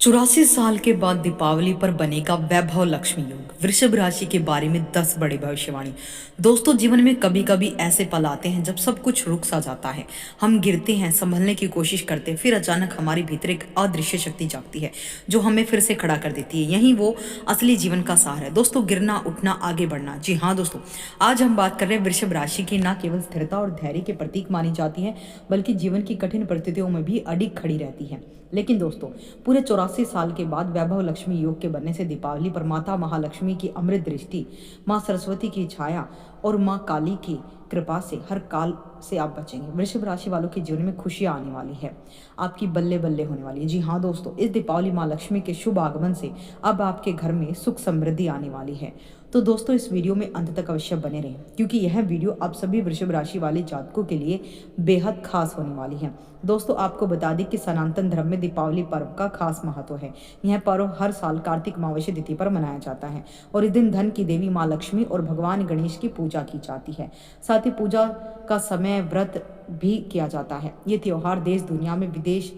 84 साल के बाद दीपावली पर बनेगा वैभव लक्ष्मी योग। वृषभ राशि के बारे में 10 बड़ी भविष्यवाणी। दोस्तों, जीवन में कभी कभी ऐसे पल आते हैं जब सब कुछ रुक सा जाता है। हम गिरते हैं, संभलने की कोशिश करते हैं, फिर अचानक हमारे भीतर एक अदृश्य शक्ति जागती है जो हमें फिर से खड़ा कर देती है। यही वो असली जीवन का सार है दोस्तों, गिरना, उठना, आगे बढ़ना। जी हाँ दोस्तों, आज हम बात कर रहे हैं वृषभ राशि की ना केवल स्थिरता और धैर्य के प्रतीक मानी जाती है, बल्कि जीवन की कठिन परिस्थितियों में भी अडिग खड़ी रहती है। लेकिन दोस्तों, पूरे 84 साल के बाद वैभव लक्ष्मी योग के बनने से दीपावली पर माता महालक्ष्मी की अमृत दृष्टि, माँ सरस्वती की छाया और माँ काली की कृपा से हर काल से आप बचेंगे। वृषभ राशि वालों के जीवन में खुशियां आने वाली है, आपकी बल्ले बल्ले होने वाली है। जी हाँ दोस्तों, इस दीपावली माँ लक्ष्मी के शुभ आगमन से अब आपके घर में सुख समृद्धि आने वाली है। तो दोस्तों, इस वीडियो में अंत तक अवश्य बने रहें, क्योंकि यह वीडियो आप सभी वृषभ राशि वाले जातकों के लिए बेहद खास होने वाली है। दोस्तों, आपको बता दें कि सनातन धर्म में दीपावली पर्व का खास महत्व है। यह पर्व हर साल कार्तिक अमावस्या तिथि पर मनाया जाता है और इस दिन धन की देवी माँ लक्ष्मी और भगवान गणेश की पूजा की जाती है। साथ ही पूजा का समय व्रत भी किया जाता है। ये त्योहार देश दुनिया में विदेश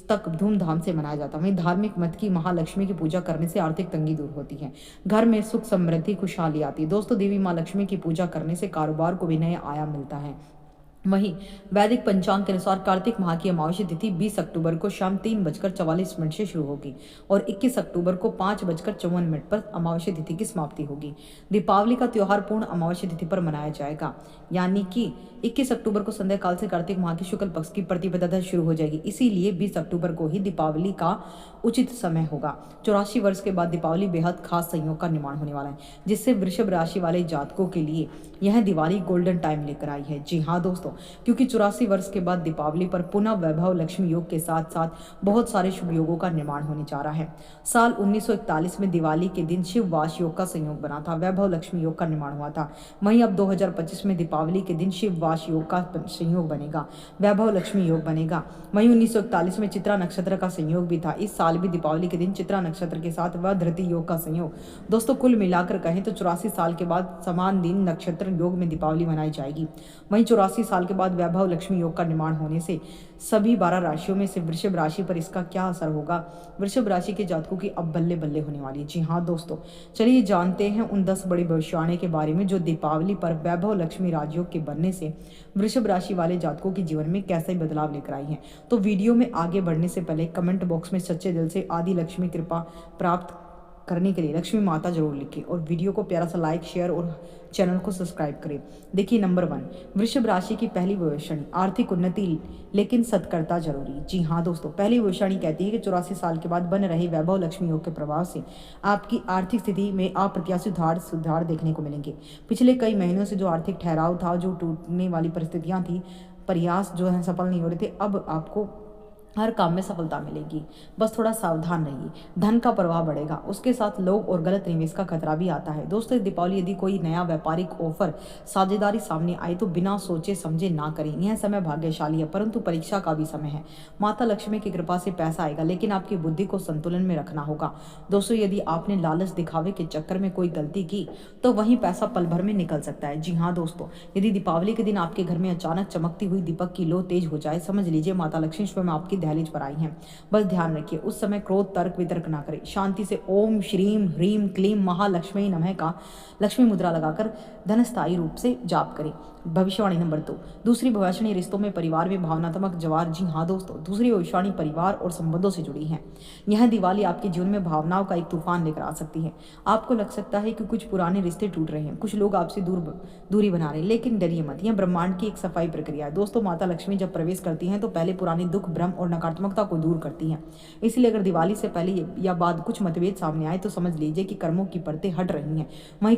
तक धूमधाम से मनाया जाता है। वहीं धार्मिक मत की महालक्ष्मी की पूजा करने से आर्थिक तंगी दूर होती है, घर में सुख समृद्धि खुशहाली आती है। दोस्तों, देवी माँ लक्ष्मी की पूजा करने से कारोबार को भी नया आयाम मिलता है। वहीं वैदिक पंचांग के अनुसार कार्तिक माह की अमावस्या तिथि 20 अक्टूबर को शाम 3:44 से शुरू होगी और 21 अक्टूबर को 5:54 पर अमावस्या तिथि की समाप्ति होगी। दीपावली का त्योहार पूर्ण अमावस्या तिथि पर मनाया जाएगा, यानी कि 21 अक्टूबर को संध्या काल से कार्तिक माह की शुक्ल पक्ष की प्रतिपदा शुरू हो जाएगी। इसीलिए 20 अक्टूबर को ही दीपावली का उचित समय होगा। 84 वर्ष के बाद दीपावली बेहद खास संयोग का निर्माण होने वाला है, जिससे वृषभ राशि वाले जातकों के लिए यह दिवाली गोल्डन टाइम लेकर आई है। जी हाँ दोस्तों, क्योंकि 84 वर्ष के बाद दीपावली पर पुनः वैभव लक्ष्मी योग के साथ साथ बहुत सारे शुभ योगों का निर्माण होने जा रहा है। साल 1941 में दिवाली के दिन शिव वाश योग का संयोग बना था, वैभव लक्ष्मी योग का निर्माण हुआ था। वहीं अब 2025 में दीपावली के दिन शिव वाश योग का संयोग बनेगा, वैभव लक्ष्मी योग बनेगा। वहीं 1941 में चित्रा नक्षत्र का संयोग भी था। इस साल भी दीपावली के दिन चित्रा नक्षत्र के साथ वधृति योग का संयोग। दोस्तों, कुल मिलाकर कहें तो 84 साल के बाद समान दिन नक्षत्र योग में दीपावली मनाई जाएगी। वहीं 84 साल के बाद वैभव लक्ष्मी योग का निर्माण होने से सभी 12 राशियों में से वृषभ राशि पर इसका क्या असर होगा। वृषभ राशि के जातकों की अब बल्ले बल्ले होने वाली है। जी हाँ दोस्तों, चलिए जानते हैं उन 10 बड़ी भविष्यवाणी के बारे में जो दीपावली पर वैभव लक्ष्मी राजयोग के बनने से वृषभ राशि वाले जातकों के जीवन में कैसे बदलाव लेकर आई है। तो वीडियो में आगे बढ़ने से पहले कमेंट बॉक्स में सच्चे दिल से आदि लक्ष्मी कृपा प्राप्त करने के लिए लक्ष्मी माता जरूर लिखें और वीडियो को प्यारा सा लाइक शेयर और चैनल को सब्सक्राइब करें। देखिए, नंबर 1, वृषभ राशि की पहली भविष्यवाणी, आर्थिक उन्नति लेकिन सतर्कता जरूरी। जी हाँ दोस्तों, पहली भविष्यवाणी कहती है कि 84 साल के बाद बन रहे वैभव लक्ष्मी योग के प्रभाव से आपकी आर्थिक स्थिति में अप्रत्याशित सुधार देखने को मिलेंगे। पिछले कई महीनों से जो आर्थिक ठहराव था, जो टूटने वाली परिस्थितियां थी, प्रयास जो है सफल नहीं हो रहे थे, अब आपको हर काम में सफलता मिलेगी। बस थोड़ा सावधान रहिए, धन का प्रवाह बढ़ेगा, उसके साथ लोग और गलत निवेश का खतरा भी आता है। दोस्तों, इस दीपावली यदि कोई नया व्यापारिक ऑफर साझेदारी सामने आए तो बिना सोचे समझे ना करें। यह समय भाग्यशाली है, परंतु परीक्षा का भी समय है। माता लक्ष्मी की कृपा से पैसा आएगा, लेकिन आपकी बुद्धि को संतुलन में रखना होगा। दोस्तों, यदि आपने लालच दिखावे के चक्कर में कोई गलती की तो वहीं पैसा पल भर में निकल सकता है। जी हाँ दोस्तों, यदि दीपावली के दिन आपके घर में अचानक चमकती हुई दीपक की लो तेज हो जाए, समझ लीजिए माता लक्ष्मी स्वयं आपकी दहलीज पर आई हैं। बस ध्यान रखिए, उस समय क्रोध तर्क वितर्क ना करें। शांति से ओम श्रीम ह्रीम क्लीम महालक्ष्मी नमः का लक्ष्मी मुद्रा लगाकर धनस्थायी रूप से जाप करें। भविष्यवाणी नंबर 2, दूसरी भविष्यवाणी रिश्तों में परिवार में भावनात्मक जवार। जी हाँ दोस्तों, दूसरी भविष्यवाणी परिवार और संबंधों से जुड़ी है। यह दिवाली आपके जीवन में भावनाओं का एक तूफान लेकर आ सकती है। आपको लग सकता है कि कुछ पुराने रिश्ते टूट रहे हैं, कुछ लोग आपसे दूरी बना रहे हैं, लेकिन डरिए मत, यह ब्रह्मांड की एक सफाई प्रक्रिया है। दोस्तों, माता लक्ष्मी जब प्रवेश करती हैं तो पहले पुराने दुख, भ्रम और नकारात्मकता को दूर करती हैं। इसलिए अगर दिवाली से पहले या बाद कुछ मतभेद सामने आए तो समझ लीजिए कि कर्मों की परतें हट रही हैं। वहीं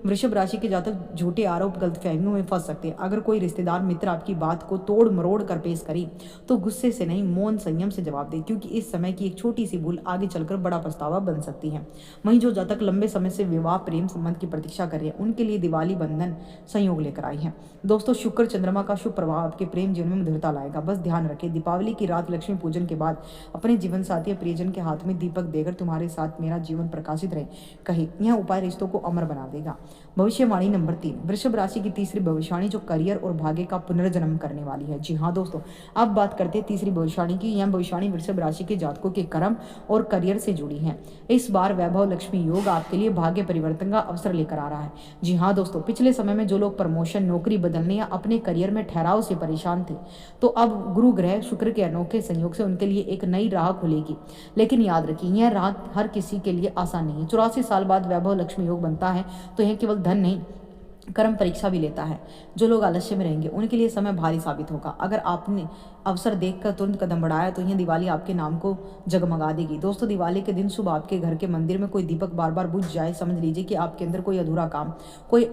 वृषभ राशि के जातक झूठे आरोप, गलतफहमियों में फंस सकते हैं। अगर कोई रिश्तेदार मित्र आपकी बात को तोड़ मरोड़ कर पेश करे तो गुस्से से नहीं, मौन संयम से जवाब दे, क्योंकि इस समय की एक छोटी सी भूल आगे चलकर बड़ा पछतावा बन सकती है। वहीं जो जातक लंबे समय से विवाह प्रेम संबंध की प्रतीक्षा कर रहे हैं, उनके लिए दिवाली बंधन संयोग लेकर आई है। दोस्तों, शुक्र चंद्रमा का शुभ प्रभाव आपके प्रेम जीवन में मधुरता लाएगा। बस ध्यान रखें, दीपावली की रात लक्ष्मी पूजन के बाद अपने जीवन साथी या प्रियजन के हाथ में दीपक देकर तुम्हारे साथ मेरा जीवन प्रकाशित रहे कहे, यह उपाय रिश्तों को अमर बना देगा। भविष्यवाणी नंबर 3, वृषभ राशि की तीसरी भविष्यवाणी जो करियर और भाग्य का पुनर्जन्म करने वाली है। जी हाँ दोस्तों, अब बात करते हैं तीसरी भविष्यवाणी की। यह भविष्यवाणी वृषभ राशि के जातकों के कर्म और करियर से जुड़ी है। इस बार वैभव लक्ष्मी योग आपके लिए भाग्य परिवर्तन का अवसर लेकर आ रहा है। जी हाँ दोस्तों, पिछले समय में जो लोग प्रमोशन, नौकरी बदलने या अपने करियर में ठहराव से परेशान थे, तो अब गुरु ग्रह शुक्र के अनोखे संयोग से उनके लिए एक नई राह खुलेगी। लेकिन याद रखिए, यह राह हर किसी के लिए आसान नहीं है। 84 साल बाद वैभव लक्ष्मी योग बनता है तो यह केवल धन नहीं, कर्म परीक्षा भी लेता है। जो लोग आलस्य में रहेंगे उनके लिए समय भारी साबित होगा। अगर आपने अवसर देखकर तुरंत कदम बढ़ाया तो यह दिवाली आपके नाम को जगमगा देगी। दोस्तों, दिवाली के दिन सुबह आपके घर के मंदिर में कोई दीपक बार बार बुझ जाए, समझ लीजिए कि आपके अंदर कोई अधूरा काम, कोई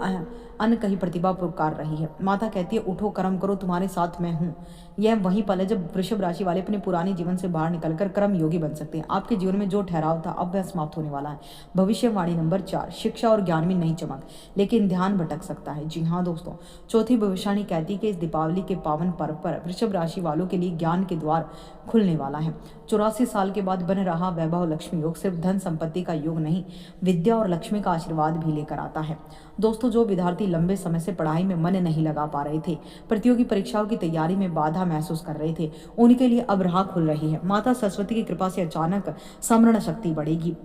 अनकही प्रतिभा पुकार रही है। माता कहती है, उठो, कर्म करो, तुम्हारे साथ मैं हूँ। यह वही पल है जब वृषभ राशि वाले अपने पुराने जीवन से बाहर निकलकर कर्म योगी बन सकते हैं। आपके जीवन में जो ठहराव था अब वह समाप्त होने वाला है। भविष्यवाणी नंबर 4, शिक्षा और ज्ञान में नई चमक, लेकिन ध्यान भटक सकता है। जी हाँ दोस्तों, चौथी भविष्यवाणी कहती है कि इस दीपावली के पावन पर्व पर वृषभ राशि वालों के लिए ज्ञान के द्वार खुलने वाला है। 84 साल के बाद बन रहा वैभव लक्ष्मी योग सिर्फ धन संपत्ति का योग नहीं, विद्या और लक्ष्मी का आशीर्वाद भी लेकर आता है। दोस्तों, जो विद्यार्थी लंबे समय से पढ़ाई में मन नहीं लगा पा रहे थे, प्रतियोगी परीक्षाओं की तैयारी में बाधा महसूस कर रहे थे, उनके लिए अब राह खुल रही है। माता सरस्वती की कृपा से अचानक स्मरण शक्ति बढ़ेगी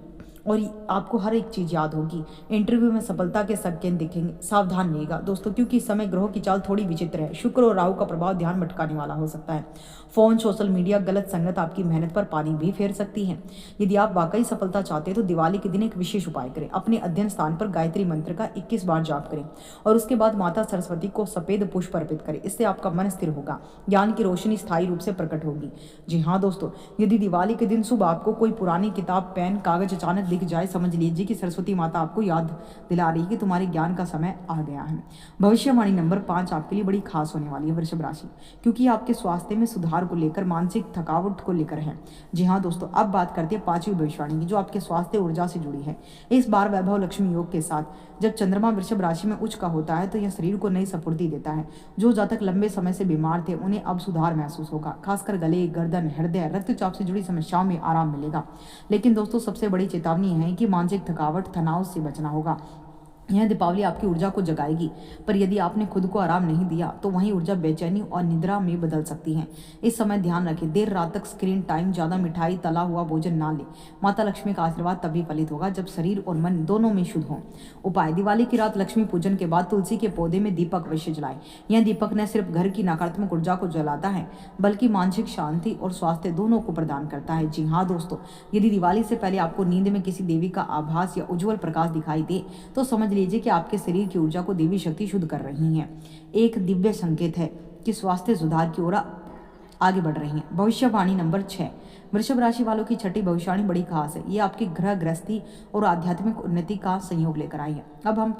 और आपको हर एक चीज याद होगी। इंटरव्यू में सफलता के संकेत दिखेंगे। सावधान रहिएगा दोस्तों, क्योंकि इस समय ग्रहों की चाल थोड़ी विचित्र है। शुक्र और राहु का प्रभाव ध्यान भटकाने वाला हो सकता है। फोन, सोशल मीडिया, गलत संगत आपकी मेहनत पर पानी भी फेर सकती है। यदि आप वाकई सफलता चाहते हैं तो दिवाली के दिन एक विशेष उपाय करें। अपने अध्ययन स्थान पर गायत्री मंत्र का 21 बार जाप करें और उसके बाद माता सरस्वती को सफेद पुष्प अर्पित करें। इससे आपका मन स्थिर होगा, ज्ञान की रोशनी स्थायी रूप से प्रकट होगी। जी हाँ दोस्तों, यदि दिवाली के दिन सुबह आपको कोई पुरानी किताब, पेन, कागज अचानक दिख जाए, समझ लीजिए कि सरस्वती माता आपको याद दिला रही है कि तुम्हारे ज्ञान का समय आ गया है। भविष्यवाणी नंबर 5 आपके लिए बड़ी खास होने वाली है वृषभ राशि, क्योंकि आपके स्वास्थ्य में सुधार को लेकर, मानसिक थकावट को लेकर है। जी हाँ दोस्तों, अब बात करते हैं पांचवी भविष्यवाणी की, जो आपके स्वास्थ्य ऊर्जा से जुड़ी है। इस बार वैभव लक्ष्मी योग के साथ जब चंद्रमा वृषभ राशि में उच्च का होता है तो यह शरीर को नई स्फूर्ति देता है। जो जातक लंबे समय से बीमार थे उन्हें अब सुधार महसूस होगा। खासकर गले, गर्दन, हृदय, रक्तचाप से जुड़ी समस्याओं में आराम मिलेगा। लेकिन दोस्तों, सबसे बड़ी चेतावनी है कि मानसिक थकावट, तनाव से बचना होगा। यह दीपावली आपकी ऊर्जा को जगाएगी, पर यदि आपने खुद को आराम नहीं दिया तो वही ऊर्जा बेचैनी और निद्रा में बदल सकती है। इस समय ध्यान रखें, देर रात तक स्क्रीन टाइम, ज्यादा मिठाई, तला हुआ भोजन ना ले। माता लक्ष्मी का आशीर्वाद तभी फलित होगा जब शरीर और मन दोनों में शुद्ध हो। उपाय: दिवाली की रात लक्ष्मी पूजन के बाद तुलसी के पौधे में दीपक अवश्य जलाएं। यह दीपक न सिर्फ घर की नकारात्मक ऊर्जा को जलाता है बल्कि मानसिक शांति और स्वास्थ्य दोनों को प्रदान करता है। जी हाँ दोस्तों, यदि दिवाली से पहले आपको नींद में किसी देवी का आभास या उज्जवल प्रकाश दिखाई दे तो समझ लीजिए कि आपके शरीर की ऊर्जा को देवी शक्ति शुद्ध कर रही है। एक दिव्य संकेत है कि स्वास्थ्य सुधार की ओर आगे बढ़ रही हैं। भविष्यवाणी नंबर 6, वृषभ राशि वालों की छठी भविष्यवाणी बड़ी खास है। ये आपकी ग्रह गृहस्थी और आध्यात्मिक उन्नति का संयोग लेकर आई है। अब हम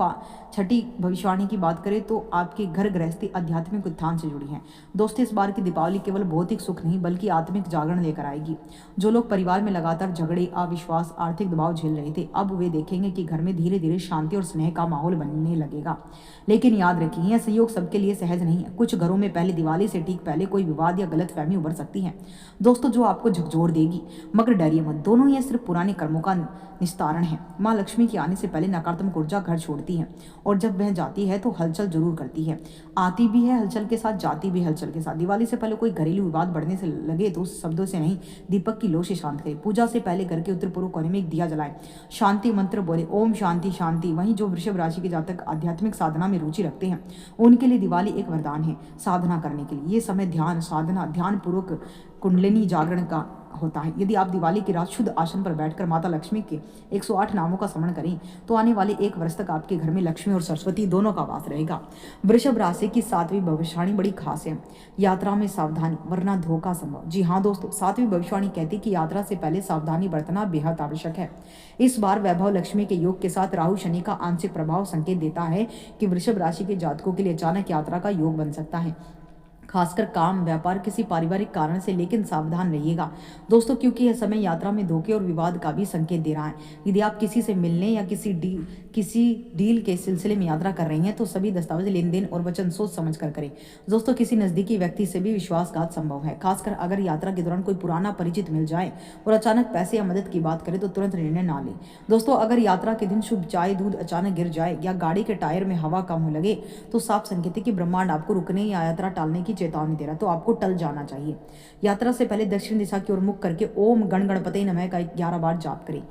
छठी भविष्यवाणी की बात करें तो आपकी घर गृहस्थी आध्यात्मिक उत्थान से जुड़ी है। दोस्तों, इस बार की दीपावली केवल भौतिक सुख नहीं बल्कि आत्मिक जागरण लेकर आएगी। जो लोग परिवार में लगातार झगड़े, अविश्वास, आर्थिक दबाव झेल रहे थे, अब वे देखेंगे कि घर में धीरे धीरे शांति और स्नेह का माहौल बनने लगेगा। लेकिन याद रखिए, यह संयोग सबके लिए सहज नहीं है। कुछ घरों में पहले दिवाली से ठीक पहले कोई विवाद या गलतफहमी उभर सकती है दोस्तों, जो आपको झकझोर देगी। मगर डरिए मत, दोनों ये सिर्फ पुराने कर्मों का निस्तारण है। माँ लक्ष्मी के आने से पहले नकारात्मक ऊर्जा घर छोड़ती है और जब वह जाती है तो हलचल जरूर करती है। आती भी है हलचल के साथ, जाती भी हलचल के साथ। दिवाली से पहले कोई घरेलू विवाद बढ़ने से लगे तो शब्दों से नहीं, दीपक की लो से शांत करें। पूजा से पहले घर के उत्तर पूर्व कोने में एक दिया जलाएं, शांति मंत्र बोले, ओम शांति शांति। वहीं जो वृषभ राशि के जातक आध्यात्मिक साधना में रुचि रखते हैं उनके लिए दिवाली एक वरदान है साधना करने के लिए। ये समय ध्यान, साधना, ध्यान पूर्वक कुंडलिनी जागरण का होता है। यदि आप दिवाली की रात शुद्ध आसन पर बैठकर माता लक्ष्मी के 108 नामों का स्मरण करें तो आने वाले 1 वर्ष तक आपके घर में लक्ष्मी और सरस्वती दोनों का वास रहेगा। वृषभ राशि की 7वीं भविष्यवाणी बड़ी खास है। यात्रा में सावधानी वरना धोखा संभव। जी हाँ दोस्तों, 7वीं भविष्यवाणी कहती है कि यात्रा से पहले सावधानी बरतना बेहद आवश्यक है। इस बार वैभव लक्ष्मी के योग के साथ राहु शनि का आंशिक प्रभाव संकेत देता है कि वृषभ राशि के जातकों के लिए अचानक यात्रा का योग बन सकता है। खासकर काम, व्यापार, किसी पारिवारिक कारण से, लेकिन सावधान रहिएगा दोस्तों, क्योंकि यह समय यात्रा में धोखे और विवाद का भी संकेत दे रहा है। यदि आप किसी से मिलने या किसी डील के सिलसिले में यात्रा कर रही हैं तो सभी दस्तावेज, लेन देन और वचन सोच समझ कर करें दोस्तों। किसी नजदीकी व्यक्ति से भी विश्वासघात संभव है, खासकर अगर यात्रा के दौरान कोई पुराना परिचित मिल जाए और अचानक पैसे या मदद की बात करें तो तुरंत निर्णय ना लें दोस्तों। अगर यात्रा के दिन शुभ चाय दूध अचानक गिर जाए या गाड़ी के टायर में हवा कम हो लगे तो साफ संकेत है कि ब्रह्मांड आपको रुकने या यात्रा टालने की चेतावनी दे रहा, तो आपको टल जाना चाहिए। यात्रा से पहले दक्षिण दिशा की ओर मुख करके ओम गण गणपते नमः का 11 बार जाप करें।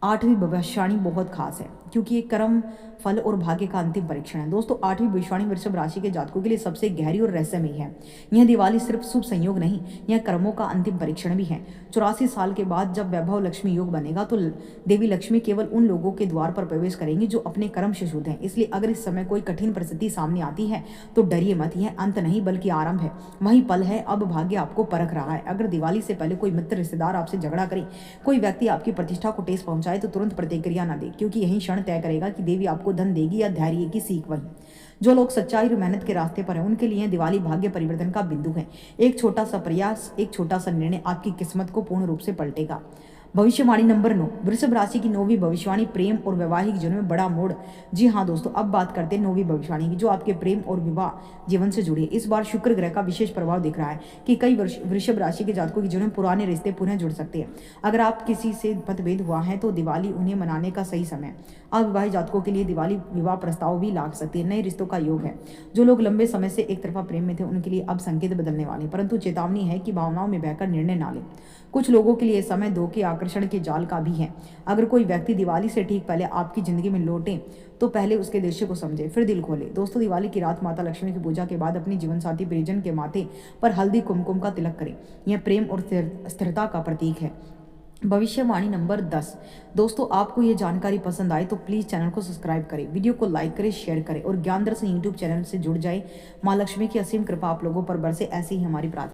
8वीं भविष्यवाणी बहुत खास है क्योंकि ये कर्म, फल और भाग्य का अंतिम परीक्षण है दोस्तों। 8वीं भविष्यवाणी वृषभ राशि के जातकों के लिए सबसे गहरी और रहस्यमयी है। यह दिवाली सिर्फ शुभ संयोग नहीं, यह कर्मों का अंतिम परीक्षण भी है। 84 साल के बाद जब वैभव लक्ष्मी योग बनेगा तो देवी लक्ष्मी केवल उन लोगों के द्वार पर प्रवेश करेंगी जो अपने कर्म से शुद्ध हैं। इसलिए अगर इस समय कोई कठिन परिस्थिति सामने आती है तो डरिए मत, यह अंत नहीं बल्कि आरंभ है। वही पल है, अब भाग्य आपको परख रहा है। अगर दिवाली से पहले कोई मित्र, रिश्तेदार आपसे झगड़ा करे, कोई व्यक्ति आपकी प्रतिष्ठा को ठेस पहुंचाए तो तुरंत प्रतिक्रिया न दे, क्योंकि यही क्षण तय करेगा कि देवी आपको धन देगी या धैर्य की सीख। वही जो लोग सच्चाई और मेहनत के रास्ते पर हैं उनके लिए दिवाली भाग्य परिवर्तन का बिंदु है। एक छोटा सा प्रयास, एक छोटा सा निर्णय आपकी किस्मत को पूर्ण रूप से पलटेगा। भविष्यवाणी नंबर 9, वृषभ राशि की 9वीं भविष्यवाणी, प्रेम और वैवाहिक जीवन में बड़ा मोड़। जी हाँ दोस्तों, अब बात करते हैं 9वीं भविष्यवाणी की जो आपके प्रेम और विवाह जीवन से जुड़ी है। इस बार शुक्र ग्रह का विशेष प्रभाव दिख रहा है कि कई वृषभ राशि के जातकों के जीवन में पुराने रिश्ते पुनः जुड़ सकते हैं। अगर आप किसी से मतभेद हुआ है तो दिवाली उन्हें मनाने का सही समय है। अविवाहित जातकों के लिए दिवाली विवाह प्रस्ताव भी ला सकती है। नए रिश्तों का योग है। जो लोग लंबे समय से एक तरफा प्रेम में थे उनके लिए अब संकेत बदलने वाले, परंतु चेतावनी है कि भावनाओं में बहकर निर्णय ना लें। कुछ लोगों के लिए समय धोखे, आकर्षण के जाल का भी है। अगर कोई व्यक्ति दिवाली से ठीक पहले आपकी जिंदगी में लौटे तो पहले उसके दृश्य को समझे, फिर दिल खोले दोस्तों। दिवाली की रात माता लक्ष्मी की पूजा के बाद अपनी जीवन साथी परिजन के माथे पर हल्दी कुमकुम का तिलक करें। यह प्रेम और स्थिरता का प्रतीक है। भविष्यवाणी नंबर 10 दोस्तों, आपको ये जानकारी पसंद आए तो प्लीज़ चैनल को सब्सक्राइब करें, वीडियो को लाइक करें, शेयर करें और ज्ञान दर्शन यूट्यूब चैनल से जुड़ जाए। माँ लक्ष्मी की असीम कृपा आप लोगों पर बरसे, ऐसी ही हमारी प्रार्थना।